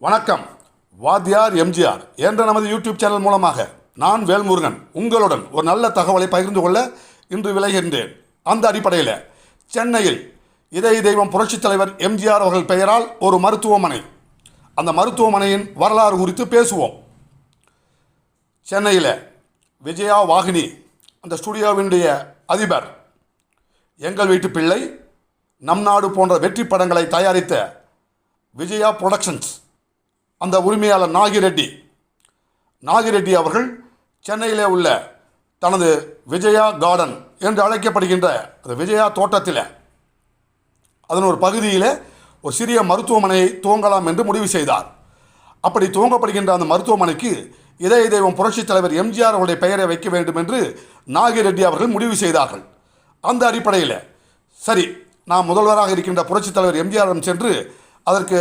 வணக்கம். வாத்தியார் எம்ஜிஆர் என்ற நமது யூடியூப் சேனல் மூலமாக நான் வேல்முருகன் உங்களுடன் ஒரு நல்ல தகவலை பகிர்ந்து கொள்ள இன்று விளைகின்றேன். அந்த அடிப்படையில் சென்னையில் இதய தெய்வம் புரட்சித் தலைவர் எம்ஜிஆர் அவர்கள் பெயரால் ஒரு மருத்துவமனை, அந்த மருத்துவமனையின் வரலாறு குறித்து பேசுவோம். சென்னையில் விஜயா வாகினி அந்த ஸ்டுடியோவினுடைய அதிபர், எங்கள் வீட்டு பிள்ளை, நம் நாடு போன்ற வெற்றி படங்களை தயாரித்த விஜயா புரொடக்ஷன்ஸ் அந்த உரிமையாளர் நாகிரெட்டி அவர்கள் சென்னையிலே உள்ள தனது விஜயா கார்டன் என்று அழைக்கப்படுகின்ற அந்த விஜயா தோட்டத்தில் அதன் ஒரு பகுதியில் ஒரு சிறிய மருத்துவமனையை துவங்கலாம் என்று முடிவு செய்தார். அப்படி துவங்கப்படுகின்ற அந்த மருத்துவமனைக்கு இதய தெய்வம் புரட்சித் தலைவர் எம்ஜிஆர் அவருடைய பெயரை வைக்க வேண்டும் என்று நாகிரெட்டி அவர்கள் முடிவு செய்தார்கள். அந்த அடிப்படையில் சரி, நாம் முதல்வராக இருக்கின்ற புரட்சித் தலைவர் எம்ஜிஆரிடம் சென்று அதற்கு